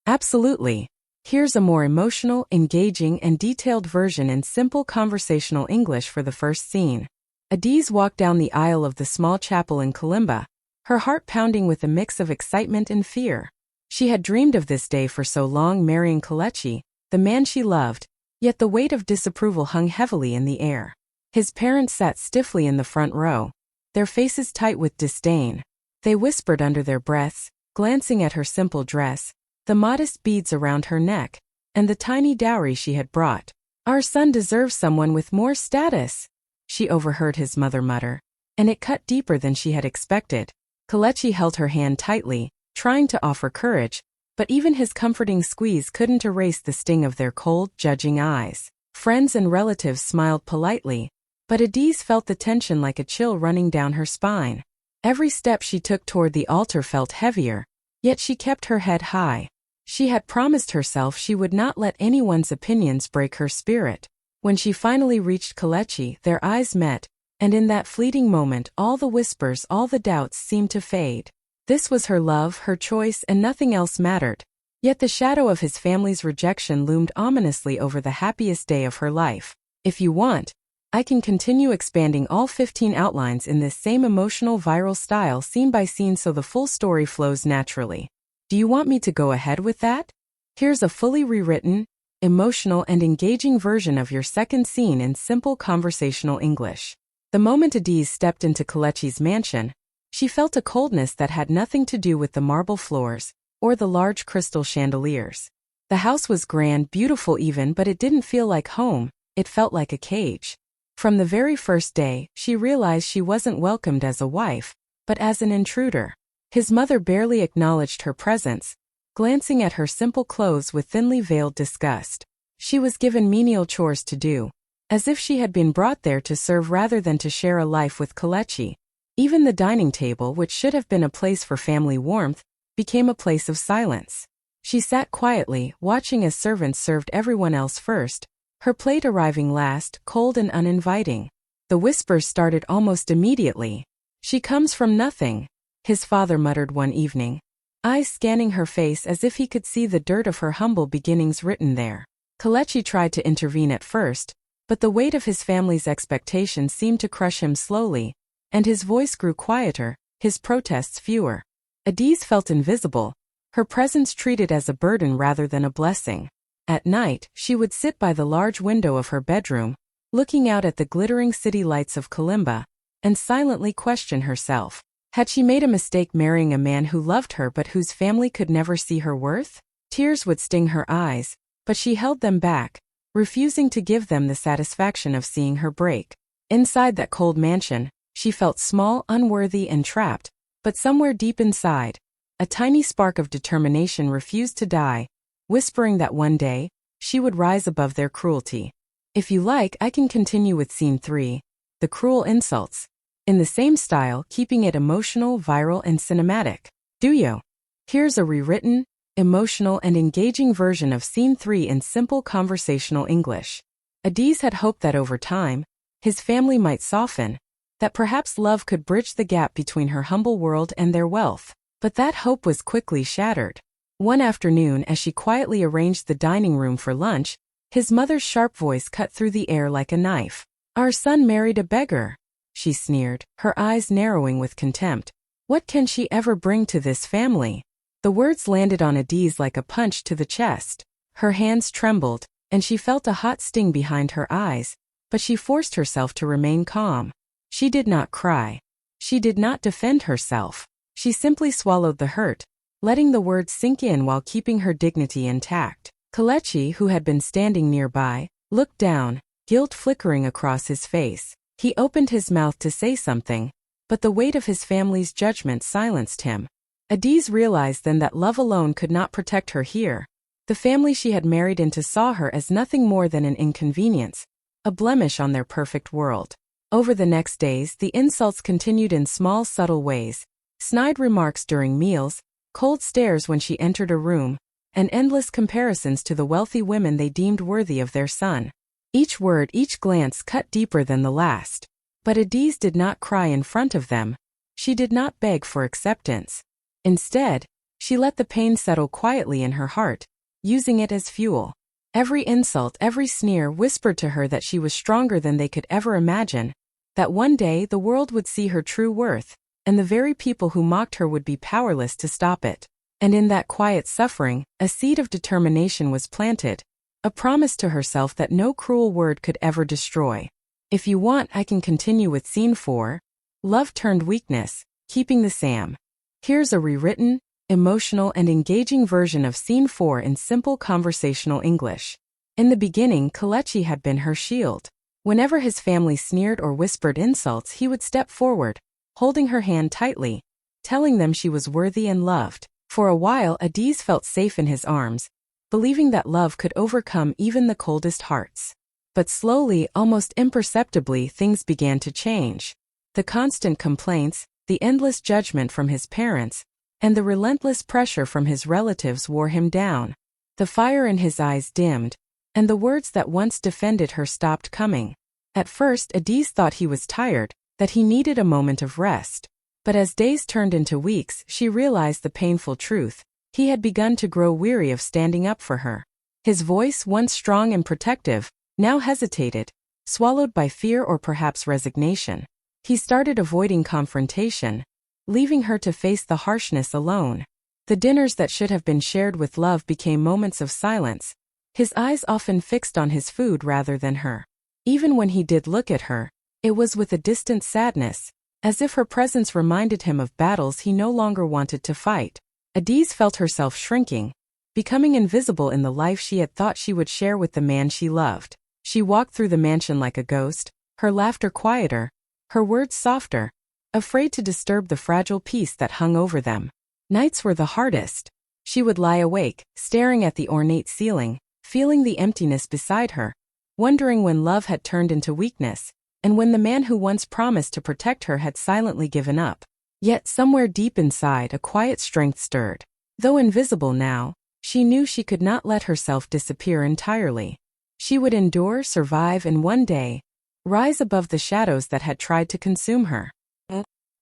Absolutely. Here's a more emotional, engaging, and detailed version in simple conversational English for the first scene. Adiz walked down the aisle of the small chapel in Kalimba, her heart pounding with a mix of excitement and fear. She had dreamed of this day for so long, marrying Kelechi, the man she loved, yet the weight of disapproval hung heavily in the air. His parents sat stiffly in the front row, their faces tight with disdain. They whispered under their breaths, glancing at her simple dress, the modest beads around her neck, and the tiny dowry she had brought. "Our son deserves someone with more status," she overheard his mother mutter, and it cut deeper than she had expected. Kelechi held her hand tightly, trying to offer courage, but even his comforting squeeze couldn't erase the sting of their cold, judging eyes. Friends and relatives smiled politely, but Adiz felt the tension like a chill running down her spine. Every step she took toward the altar felt heavier, yet she kept her head high. She had promised herself she would not let anyone's opinions break her spirit. When she finally reached Kelechi, their eyes met, and in that fleeting moment all the whispers, all the doubts seemed to fade. This was her love, her choice, and nothing else mattered. Yet the shadow of his family's rejection loomed ominously over the happiest day of her life. If you want, I can continue expanding all 15 outlines in this same emotional viral style scene by scene so the full story flows naturally. Do you want me to go ahead with that? Here's a fully rewritten, emotional and engaging version of your second scene in simple conversational English. The moment Adiz stepped into Kelechi's mansion, she felt a coldness that had nothing to do with the marble floors or the large crystal chandeliers. The house was grand, beautiful even, but it didn't feel like home, it felt like a cage. From the very first day, she realized she wasn't welcomed as a wife, but as an intruder. His mother barely acknowledged her presence, glancing at her simple clothes with thinly veiled disgust. She was given menial chores to do, as if she had been brought there to serve rather than to share a life with Kelechi. Even the dining table, which should have been a place for family warmth, became a place of silence. She sat quietly, watching as servants served everyone else first, her plate arriving last, cold and uninviting. The whispers started almost immediately. "She comes from nothing," his father muttered one evening, eyes scanning her face as if he could see the dirt of her humble beginnings written there. Kelechi tried to intervene at first, but the weight of his family's expectations seemed to crush him slowly, and his voice grew quieter, his protests fewer. Adiz felt invisible, her presence treated as a burden rather than a blessing. At night, she would sit by the large window of her bedroom, looking out at the glittering city lights of Kalimba, and silently question herself. Had she made a mistake marrying a man who loved her but whose family could never see her worth? Tears would sting her eyes, but she held them back, refusing to give them the satisfaction of seeing her break. Inside that cold mansion, she felt small, unworthy, and trapped, but somewhere deep inside, a tiny spark of determination refused to die, whispering that one day, she would rise above their cruelty. If you like, I can continue with Scene 3, the cruel insults, in the same style, keeping it emotional, viral, and cinematic. Do you? Here's a rewritten, emotional, and engaging version of Scene 3 in simple conversational English. Adiz had hoped that over time, his family might soften, that perhaps love could bridge the gap between her humble world and their wealth. But that hope was quickly shattered. One afternoon, as she quietly arranged the dining room for lunch, his mother's sharp voice cut through the air like a knife. "Our son married a beggar," she sneered, her eyes narrowing with contempt. "What can she ever bring to this family?" The words landed on Adiz like a punch to the chest. Her hands trembled, and she felt a hot sting behind her eyes, but she forced herself to remain calm. She did not cry. She did not defend herself. She simply swallowed the hurt, letting the words sink in while keeping her dignity intact. Kelechi, who had been standing nearby, looked down, guilt flickering across his face. He opened his mouth to say something, but the weight of his family's judgment silenced him. Adiz realized then that love alone could not protect her here. The family she had married into saw her as nothing more than an inconvenience, a blemish on their perfect world. Over the next days, the insults continued in small, subtle ways. Snide remarks during meals, cold stares when she entered a room, and endless comparisons to the wealthy women they deemed worthy of their son. Each word, each glance cut deeper than the last. But Adiz did not cry in front of them. She did not beg for acceptance. Instead, She let the pain settle quietly in her heart, using it as fuel. Every insult, every sneer whispered to her that she was stronger than they could ever imagine, that one day the world would see her true worth, and the very people who mocked her would be powerless to stop it. And in that quiet suffering, a seed of determination was planted, a promise to herself that no cruel word could ever destroy. If you want, I can continue with Scene 4, Love Turned Weakness, Keeping the Sam. Here's a rewritten, emotional and engaging version of Scene 4 in simple conversational English. In the beginning, Kelechi had been her shield. Whenever his family sneered or whispered insults, he would step forward, holding her hand tightly, telling them she was worthy and loved. For a while, Adiz felt safe in his arms, believing that love could overcome even the coldest hearts. But slowly, almost imperceptibly, things began to change. The constant complaints, the endless judgment from his parents, and the relentless pressure from his relatives wore him down. The fire in his eyes dimmed, and the words that once defended her stopped coming. At first, Adiz thought he was tired, that he needed a moment of rest. But as days turned into weeks, she realized the painful truth. He had begun to grow weary of standing up for her. His voice, once strong and protective, now hesitated, swallowed by fear or perhaps resignation. He started avoiding confrontation, leaving her to face the harshness alone. The dinners that should have been shared with love became moments of silence, his eyes often fixed on his food rather than her. Even when he did look at her, it was with a distant sadness, as if her presence reminded him of battles he no longer wanted to fight. Adiz felt herself shrinking, becoming invisible in the life she had thought she would share with the man she loved. She walked through the mansion like a ghost, her laughter quieter, her words softer, afraid to disturb the fragile peace that hung over them. Nights were the hardest. She would lie awake, staring at the ornate ceiling, feeling the emptiness beside her, wondering when love had turned into weakness, and when the man who once promised to protect her had silently given up. Yet somewhere deep inside, a quiet strength stirred. Though invisible now, she knew she could not let herself disappear entirely. She would endure, survive, and one day, rise above the shadows that had tried to consume her.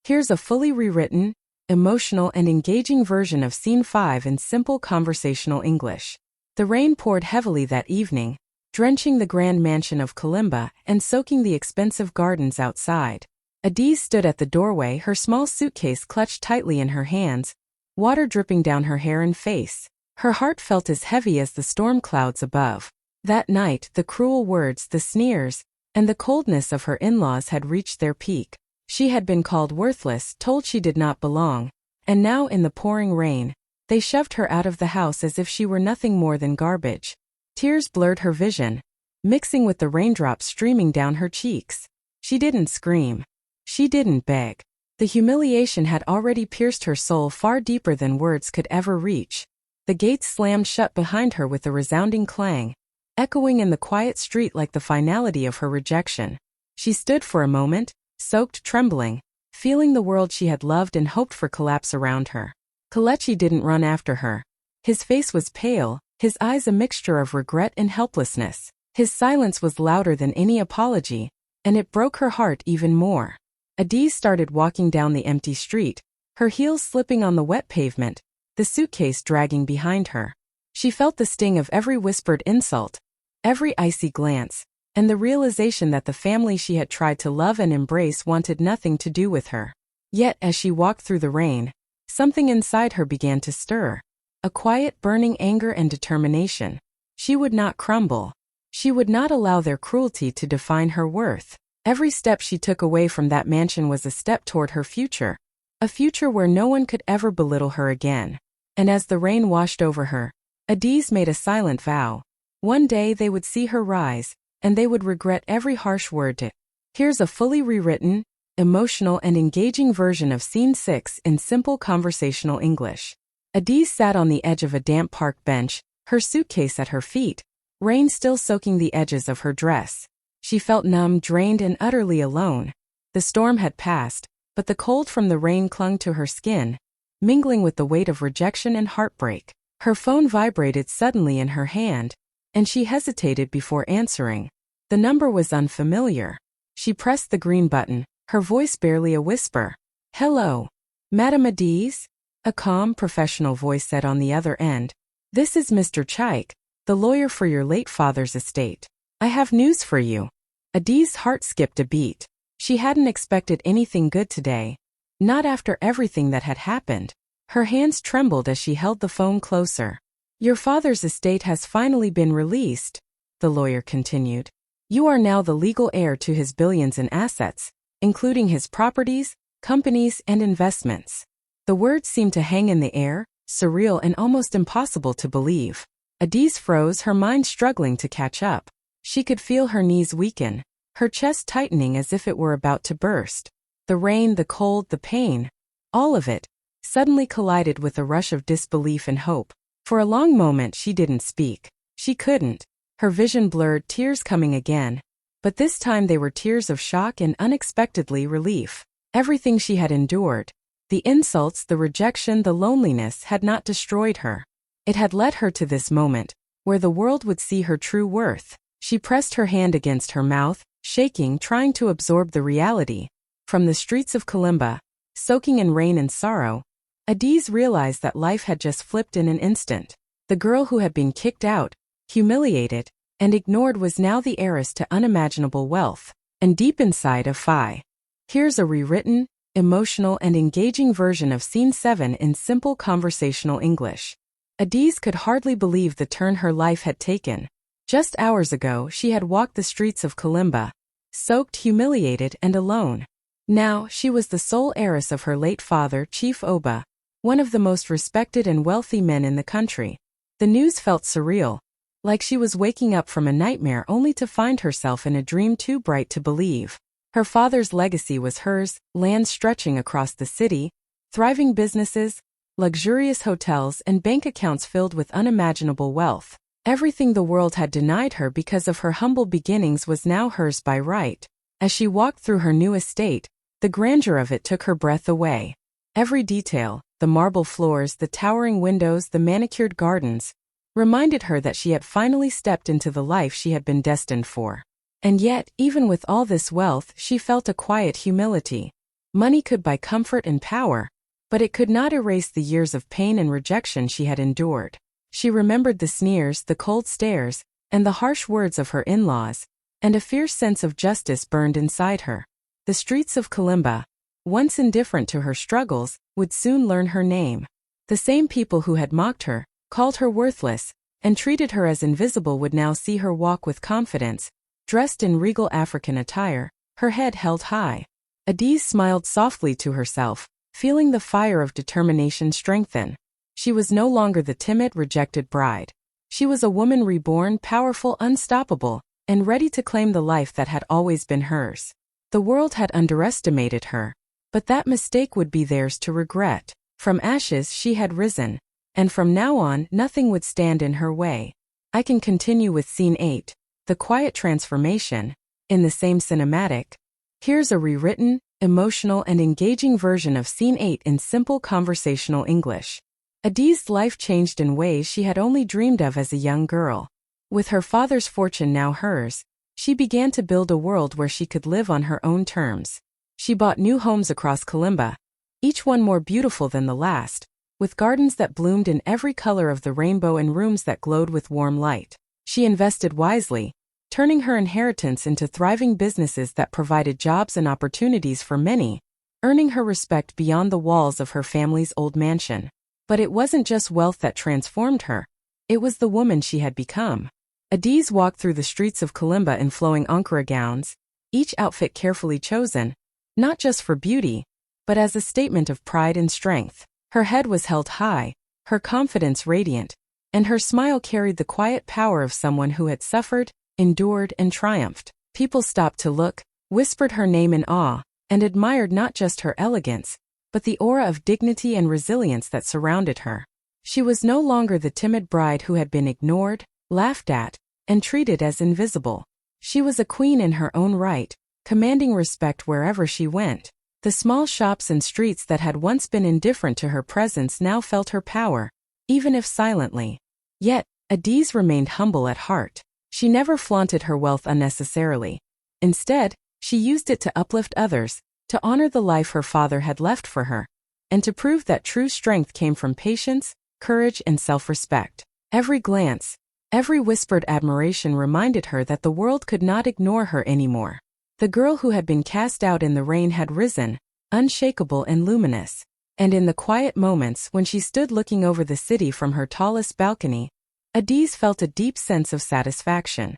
Here's a fully rewritten, emotional and engaging version of Scene 5 in simple conversational English. The rain poured heavily that evening, drenching the grand mansion of Kalimba and soaking the expensive gardens outside. Adiz stood at the doorway, her small suitcase clutched tightly in her hands, water dripping down her hair and face. Her heart felt as heavy as the storm clouds above. That night, the cruel words, the sneers, and the coldness of her in-laws had reached their peak. She had been called worthless, told she did not belong, and now in the pouring rain, they shoved her out of the house as if she were nothing more than garbage. Tears blurred her vision, mixing with the raindrops streaming down her cheeks. She didn't scream. She didn't beg. The humiliation had already pierced her soul far deeper than words could ever reach. The gates slammed shut behind her with a resounding clang, echoing in the quiet street like the finality of her rejection. She stood for a moment, soaked, trembling, feeling the world she had loved and hoped for collapse around her. Kelechi didn't run after her. His face was pale, his eyes a mixture of regret and helplessness. His silence was louder than any apology, and it broke her heart even more. Adiz started walking down the empty street, her heels slipping on the wet pavement, the suitcase dragging behind her. She felt the sting of every whispered insult, every icy glance, and the realization that the family she had tried to love and embrace wanted nothing to do with her. Yet as she walked through the rain, something inside her began to stir. A quiet, burning anger and determination. She would not crumble. She would not allow their cruelty to define her worth. Every step she took away from that mansion was a step toward her future. A future where no one could ever belittle her again. And as the rain washed over her, Adiz made a silent vow. One day they would see her rise, and they would regret every harsh word to. Here's a fully rewritten, emotional and engaging version of Scene 6 in simple conversational English. Adiz sat on the edge of a damp park bench, her suitcase at her feet, rain still soaking the edges of her dress. She felt numb, drained, and utterly alone. The storm had passed, but the cold from the rain clung to her skin, mingling with the weight of rejection and heartbreak. Her phone vibrated suddenly in her hand, and she hesitated before answering. The number was unfamiliar. She pressed the green button, her voice barely a whisper. "Hello, Madam Adiz?" A calm, professional voice said on the other end. "This is Mr. Chaik, the lawyer for your late father's estate. I have news for you." Adi's heart skipped a beat. She hadn't expected anything good today. Not after everything that had happened. Her hands trembled as she held the phone closer. "Your father's estate has finally been released," the lawyer continued. "You are now the legal heir to his billions in assets, including his properties, companies, and investments." The words seemed to hang in the air, surreal and almost impossible to believe. Adiz froze, her mind struggling to catch up. She could feel her knees weaken, her chest tightening as if it were about to burst. The rain, the cold, the pain, all of it, suddenly collided with a rush of disbelief and hope. For a long moment she didn't speak. She couldn't. Her vision blurred, tears coming again. But this time they were tears of shock and unexpectedly relief. Everything she had endured, the insults, the rejection, the loneliness, had not destroyed her. It had led her to this moment, where the world would see her true worth. She pressed her hand against her mouth, shaking, trying to absorb the reality. From the streets of Kalimba, soaking in rain and sorrow, Adiz realized that life had just flipped in an instant. The girl who had been kicked out, humiliated, and ignored was now the heiress to unimaginable wealth. And deep inside of Phi. Here's a rewritten, emotional, and engaging version of Scene 7 in simple conversational English. Adiz could hardly believe the turn her life had taken. Just hours ago she had walked the streets of Kalimba, soaked, humiliated, and alone. Now she was the sole heiress of her late father, Chief Oba, one of the most respected and wealthy men in the country. The news felt surreal, like she was waking up from a nightmare only to find herself in a dream too bright to believe. Her father's legacy was hers, land stretching across the city, thriving businesses, luxurious hotels, and bank accounts filled with unimaginable wealth. Everything the world had denied her because of her humble beginnings was now hers by right. As she walked through her new estate, the grandeur of it took her breath away. Every detail, the marble floors, the towering windows, the manicured gardens, reminded her that she had finally stepped into the life she had been destined for. And yet, even with all this wealth, she felt a quiet humility. Money could buy comfort and power, but it could not erase the years of pain and rejection she had endured. She remembered the sneers, the cold stares, and the harsh words of her in-laws, and a fierce sense of justice burned inside her. The streets of Kalimba, once indifferent to her struggles, would soon learn her name. The same people who had mocked her, called her worthless, and treated her as invisible would now see her walk with confidence, dressed in regal African attire, her head held high. Adiz smiled softly to herself, feeling the fire of determination strengthen. She was no longer the timid, rejected bride. She was a woman reborn, powerful, unstoppable, and ready to claim the life that had always been hers. The world had underestimated her, but that mistake would be theirs to regret. From ashes she had risen, and from now on nothing would stand in her way. I can continue with Scene 8, the quiet transformation, in the same cinematic. Here's a rewritten, emotional, and engaging version of Scene 8 in simple conversational English. Adiz's life changed in ways she had only dreamed of as a young girl. With her father's fortune now hers, she began to build a world where she could live on her own terms. She bought new homes across Kalimba, each one more beautiful than the last, with gardens that bloomed in every color of the rainbow and rooms that glowed with warm light. She invested wisely, turning her inheritance into thriving businesses that provided jobs and opportunities for many, earning her respect beyond the walls of her family's old mansion. But it wasn't just wealth that transformed her. It was the woman she had become. Adiz walked through the streets of Kalimba in flowing Ankara gowns, each outfit carefully chosen, not just for beauty, but as a statement of pride and strength. Her head was held high, her confidence radiant, and her smile carried the quiet power of someone who had suffered, endured, and triumphed. People stopped to look, whispered her name in awe, and admired not just her elegance, but the aura of dignity and resilience that surrounded her. She was no longer the timid bride who had been ignored, laughed at, and treated as invisible. She was a queen in her own right, commanding respect wherever she went. The small shops and streets that had once been indifferent to her presence now felt her power, even if silently. Yet, Adiz remained humble at heart. She never flaunted her wealth unnecessarily. Instead, she used it to uplift others, to honor the life her father had left for her. and to prove that true strength came from patience, courage, and self-respect. Every glance, every whispered admiration reminded her that the world could not ignore her anymore. The girl who had been cast out in the rain had risen, unshakable and luminous. And in the quiet moments when she stood looking over the city from her tallest balcony, Adiz felt a deep sense of satisfaction.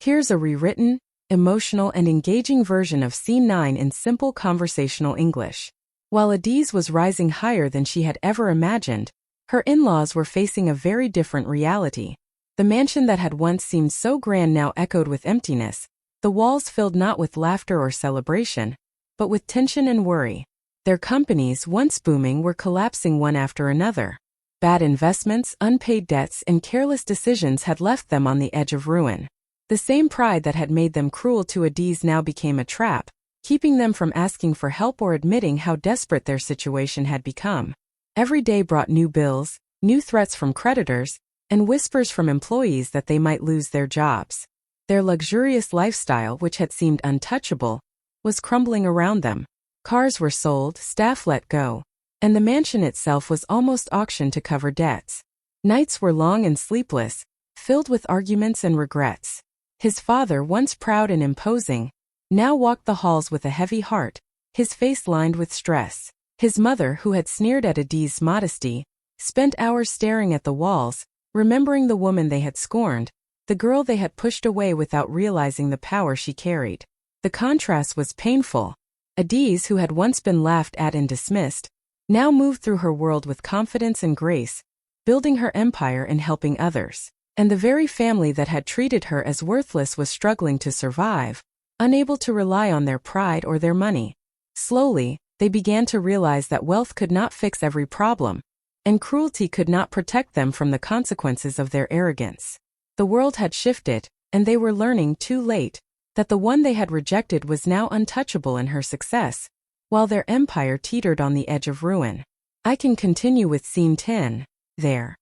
Here's a rewritten, emotional and engaging version of Scene 9 in simple conversational English. While Adiz was rising higher than she had ever imagined, her in-laws were facing a very different reality. The mansion that had once seemed so grand now echoed with emptiness, the walls filled not with laughter or celebration, but with tension and worry. Their companies, once booming, were collapsing one after another. Bad investments, unpaid debts, and careless decisions had left them on the edge of ruin. The same pride that had made them cruel to Adiz now became a trap, keeping them from asking for help or admitting how desperate their situation had become. Every day brought new bills, new threats from creditors, and whispers from employees that they might lose their jobs. Their luxurious lifestyle, which had seemed untouchable, was crumbling around them. Cars were sold, staff let go, and the mansion itself was almost auctioned to cover debts. Nights were long and sleepless, filled with arguments and regrets. His father, once proud and imposing, now walked the halls with a heavy heart, his face lined with stress. His mother, who had sneered at Adiz's modesty, spent hours staring at the walls, remembering the woman they had scorned, the girl they had pushed away without realizing the power she carried. The contrast was painful. Adiz, who had once been laughed at and dismissed, now moved through her world with confidence and grace, building her empire and helping others. And the very family that had treated her as worthless was struggling to survive, unable to rely on their pride or their money. Slowly, they began to realize that wealth could not fix every problem, and cruelty could not protect them from the consequences of their arrogance. The world had shifted, and they were learning too late that the one they had rejected was now untouchable in her success, while their empire teetered on the edge of ruin. I can continue with Scene 10, there.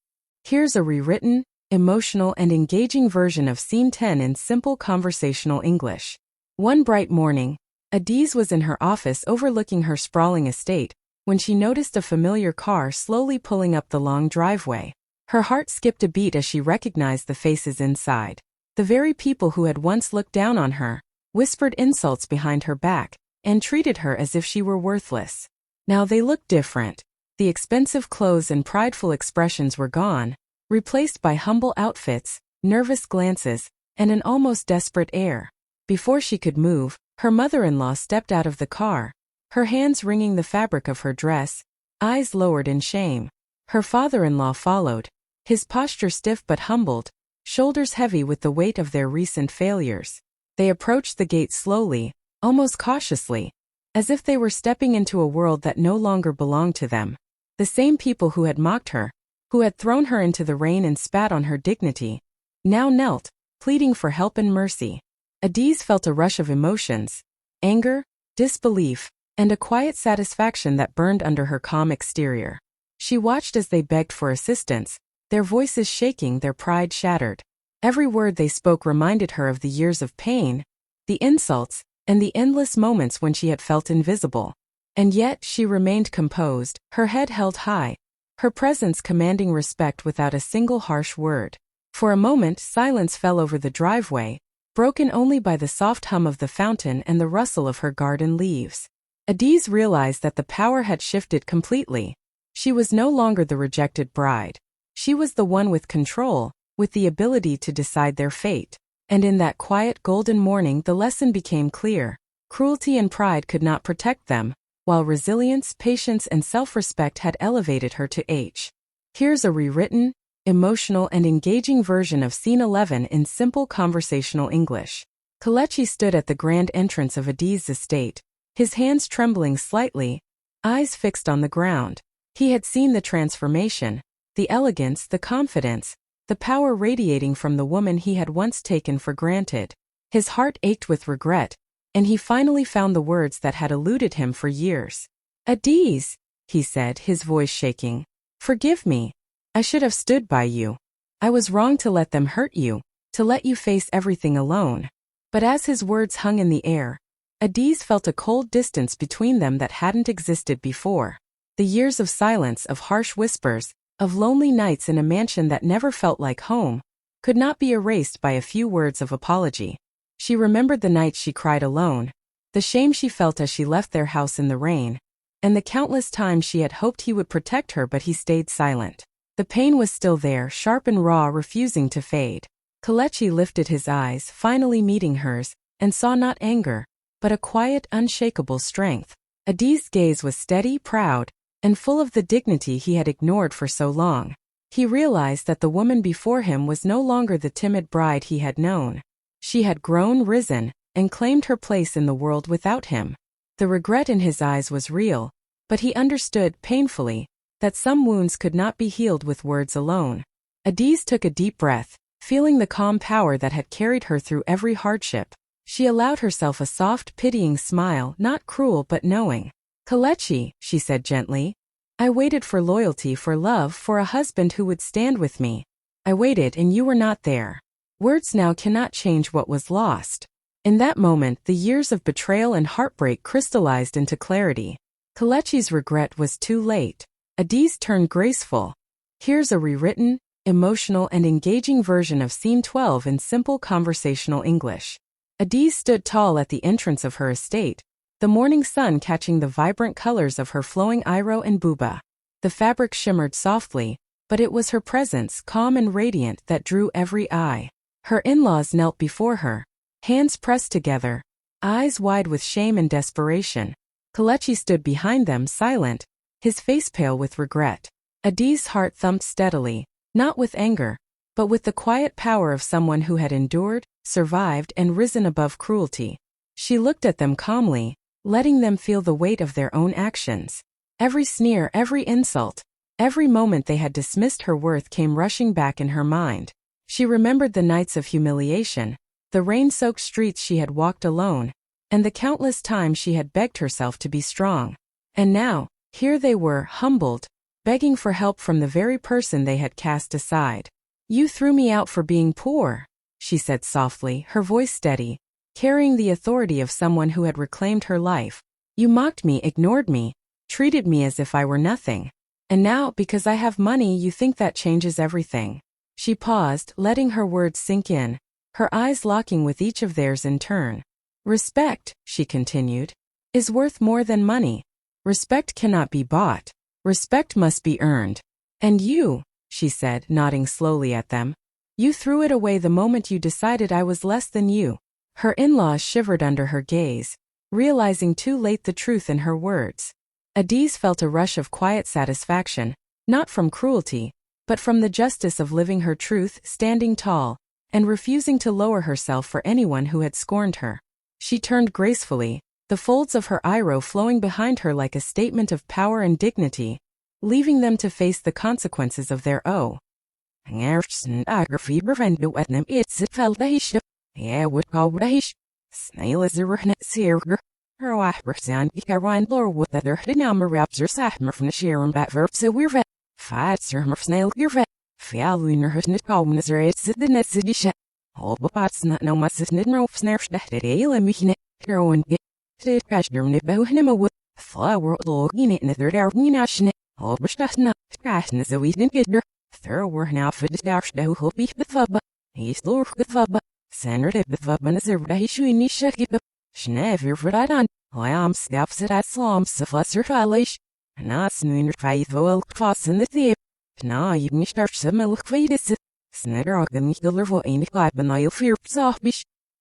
Here's a rewritten, emotional and engaging version of Scene 10 in simple conversational English. One bright morning, Adiz was in her office overlooking her sprawling estate when she noticed a familiar car slowly pulling up the long driveway. Her heart skipped a beat as she recognized the faces inside. The very people who had once looked down on her, whispered insults behind her back, and treated her as if she were worthless. Now they looked different. The expensive clothes and prideful expressions were gone, replaced by humble outfits, nervous glances, and an almost desperate air. Before she could move, her mother-in-law stepped out of the car, her hands wringing the fabric of her dress, eyes lowered in shame. Her father-in-law followed, his posture stiff but humbled, shoulders heavy with the weight of their recent failures. They approached the gate slowly, almost cautiously, as if they were stepping into a world that no longer belonged to them. The same people who had mocked her, who had thrown her into the rain and spat on her dignity, now knelt, pleading for help and mercy. Adiz felt a rush of emotions, anger, disbelief, and a quiet satisfaction that burned under her calm exterior. She watched as they begged for assistance, their voices shaking, their pride shattered. Every word they spoke reminded her of the years of pain, the insults, and the endless moments when she had felt invisible. And yet she remained composed, her head held high, her presence commanding respect without a single harsh word. For a moment silence fell over the driveway, broken only by the soft hum of the fountain and the rustle of her garden leaves. Adiz realized that the power had shifted completely. She was no longer the rejected bride. She was the one with control, with the ability to decide their fate. And in that quiet golden morning the lesson became clear. Cruelty and pride could not protect them, while resilience, patience, and self-respect had elevated her to H. Here's a rewritten, emotional and engaging version of Scene 11 in simple conversational English. Kelechi stood at the grand entrance of Adiz's estate, his hands trembling slightly, eyes fixed on the ground. He had seen the transformation, the elegance, the confidence, the power radiating from the woman he had once taken for granted. His heart ached with regret, and he finally found the words that had eluded him for years. "Adiz," he said, his voice shaking, "forgive me. I should have stood by you. I was wrong to let them hurt you, to let you face everything alone." But as his words hung in the air, Adiz felt a cold distance between them that hadn't existed before. The years of silence, of harsh whispers, of lonely nights in a mansion that never felt like home, could not be erased by a few words of apology. She remembered the nights she cried alone, the shame she felt as she left their house in the rain, and the countless times she had hoped he would protect her but he stayed silent. The pain was still there, sharp and raw, refusing to fade. Kelechi lifted his eyes, finally meeting hers, and saw not anger, but a quiet, unshakable strength. Adi's gaze was steady, proud, and full of the dignity he had ignored for so long. He realized that the woman before him was no longer the timid bride he had known. She had grown, risen, and claimed her place in the world without him. The regret in his eyes was real, but he understood, painfully, that some wounds could not be healed with words alone. Adiz took a deep breath, feeling the calm power that had carried her through every hardship. She allowed herself a soft, pitying smile, not cruel but knowing. "Kelechi," she said gently, "I waited for loyalty, for love, for a husband who would stand with me. I waited and you were not there. Words now cannot change what was lost." In that moment, the years of betrayal and heartbreak crystallized into clarity. Kelechi's regret was too late. Adiz turned graceful. Here's a rewritten, emotional and engaging version of Scene 12 in simple conversational English. Adiz stood tall at the entrance of her estate, the morning sun catching the vibrant colors of her flowing iro and buba. The fabric shimmered softly, but it was her presence, calm and radiant, that drew every eye. Her in-laws knelt before her, hands pressed together, eyes wide with shame and desperation. Kelechi stood behind them, silent, his face pale with regret. Adiz's heart thumped steadily, not with anger, but with the quiet power of someone who had endured, survived, and risen above cruelty. She looked at them calmly, letting them feel the weight of their own actions. Every sneer, every insult, every moment they had dismissed her worth came rushing back in her mind. She remembered the nights of humiliation, the rain-soaked streets she had walked alone, and the countless times she had begged herself to be strong. And now, here they were, humbled, begging for help from the very person they had cast aside. "You threw me out for being poor," she said softly, her voice steady, carrying the authority of someone who had reclaimed her life. "You mocked me, ignored me, treated me as if I were nothing. And now, because I have money, you think that changes everything." She paused, letting her words sink in, her eyes locking with each of theirs in turn. "Respect," she continued, "is worth more than money. Respect cannot be bought. Respect must be earned. And you," she said, nodding slowly at them, "you threw it away the moment you decided I was less than you." Her in-laws shivered under her gaze, realizing too late the truth in her words. Adiz felt a rush of quiet satisfaction, not from cruelty, but from the justice of living her truth, standing tall, and refusing to lower herself for anyone who had scorned her. She turned gracefully, the folds of her iro flowing behind her like a statement of power and dignity, leaving them to face the consequences of their own.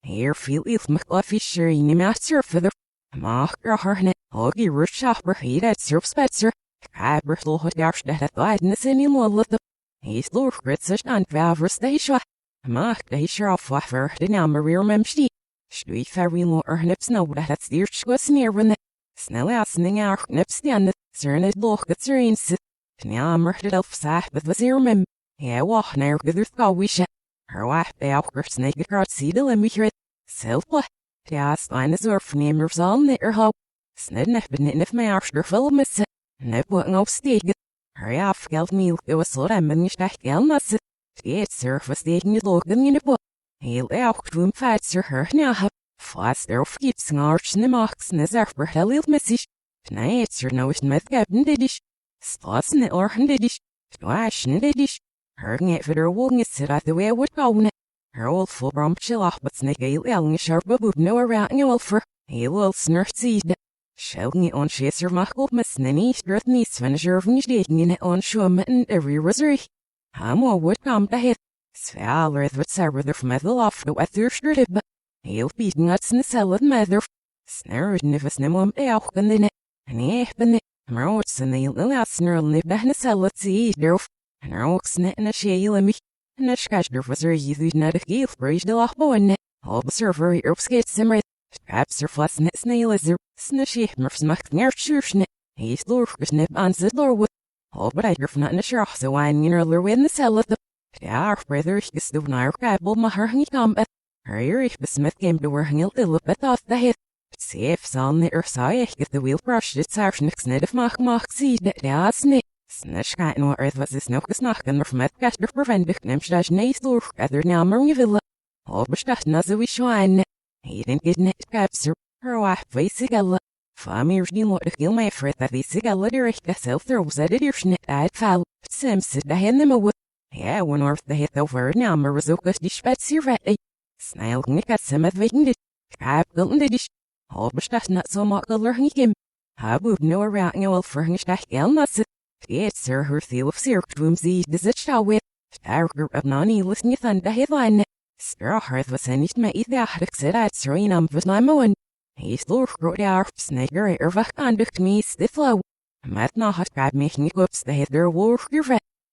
Hier viel ich mich auf ich schreine master for the mach harne ogi rushapper he that serves better Kabertel hat erst dat weidnes in the he's lur gritzes an vavers they shwa mach they sure off waffer the namerir memsti stui ferry lo nips no that's the schwas near when the snell asning our nips the an cernet loch at serins Namer het elf sah with was hier mem ja wach nair gither thawisha her wife they auch snake art see the limit selfla ja spine is or fnamers all near ho sned nef bin if my archer full miss ne what no steeg her off geld meal it was so I'm in stach gelmas it surface the in logan in the book he'll auch room fats her now have fast there keeps arch ne max ne zerfer helil message Tnaitser no smethgabndedish. Stossne orhandedish. Twashnedish. Herging it for their wong is at the way would go. Her old full bromchilach, but snake ale young sharp boot no around you for. He will snurf seed. Shouting on chaser machel, miss nanny, earth niece, venegerving in it on showman every rosary. Hamo would come to hit. Svalreth with Sarbather from the loft to weather shirted, but he'll beat nuts in the salad mother. Snared nifus nimum elkin in it, and he been it. Roats and the last snarl nib and a salad seed derf, and oaks net and a shale and me, and a scratcher was her youth not a gill bridge the lochbo in it. All the server herbs get simmered. Straps are fuss net snail is there, snushy murphs muck near shurshnet. He's lurkers nip on the lorwood. All but I grif not in a shark, so I nearly win the salad. Ja, brother, is the nair crabble my herny combat. Her Smith came to her hangil the lip off the head. Safe on the earth I get the wheel brushed its arshnicks net of mach seed that that's knit. Snish cat no earth was this no snack and from at caster preventic nemstash nace lure rather now marivilla. All bestat nazawi shine. He didn't get net capsir. Her wife facigella. Famir you lot to kill my fret that the cigella direct herself there was at a dirschnit at foul. Simsid the hen them away. Ja, when orth the hit over now Marizukas die Spazierwette. Snail nick at some of it. Crab gulten dish. All bestas not so much learning him. Habu no around you will furnish that elmas. Yes, sir, her seal of cirque rooms the shall with. Starker of nani listening on the headline. Spare hearth was any my either said at Serenum was my moan. He's lord wrote our snagger ervach conduct me stiff low. Mat not hot crab making whoops the head their war your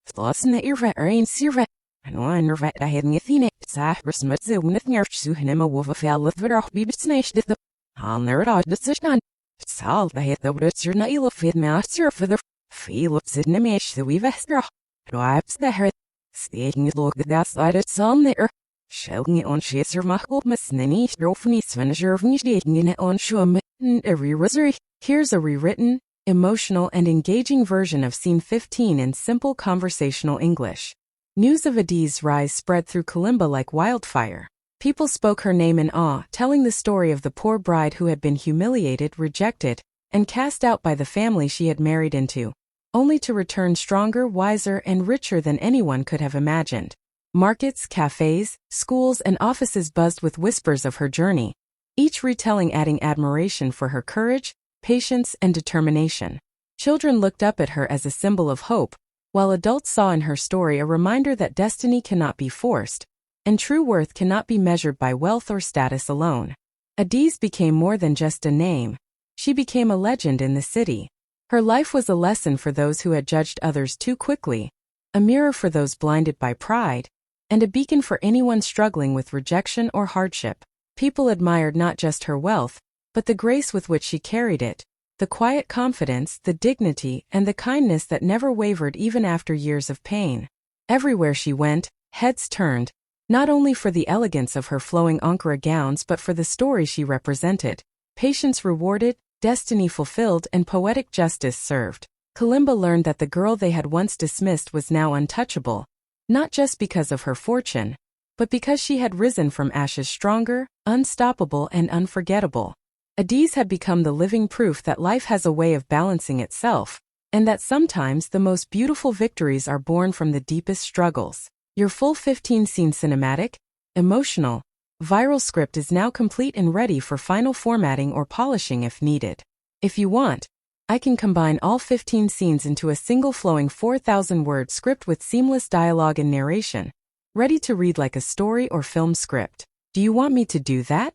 Slossen the irvet rain sirvet. And one irvet I had Athene, Saffers Mutzu, with near Suhanim a wolf of fell with the beaver snatched at the I'll never dodge the sushnan. Salt I had the woods your nail of it master for the feel of Sidnamish the weavester. Drives the heart. Staking it look at that side at sun there. Shouting it on chaser machel, Miss Ninny, Strophany, Svenagerving, dating in it on Shum, and every rosary. Here's a rewritten, emotional and engaging version of Scene 15 in simple conversational English. News of Adi's rise spread through Kalimba like wildfire. People spoke her name in awe, telling the story of the poor bride who had been humiliated, rejected, and cast out by the family she had married into, only to return stronger, wiser, and richer than anyone could have imagined. Markets, cafes, schools, and offices buzzed with whispers of her journey, each retelling adding admiration for her courage, patience, and determination. Children looked up at her as a symbol of hope, while adults saw in her story a reminder that destiny cannot be forced, and true worth cannot be measured by wealth or status alone. Adiz became more than just a name. She became a legend in the city. Her life was a lesson for those who had judged others too quickly, a mirror for those blinded by pride, and a beacon for anyone struggling with rejection or hardship. People admired not just her wealth, but the grace with which she carried it, the quiet confidence, the dignity, and the kindness that never wavered even after years of pain. Everywhere she went, heads turned, not only for the elegance of her flowing Ankara gowns but for the story she represented. Patience rewarded, destiny fulfilled, and poetic justice served. Kalimba learned that the girl they had once dismissed was now untouchable, not just because of her fortune, but because she had risen from ashes stronger, unstoppable, and unforgettable. Adiz had become the living proof that life has a way of balancing itself, and that sometimes the most beautiful victories are born from the deepest struggles. Your full 15-scene cinematic, emotional, viral script is now complete and ready for final formatting or polishing if needed. If you want, I can combine all 15 scenes into a single flowing 4,000-word script with seamless dialogue and narration, ready to read like a story or film script. Do you want me to do that?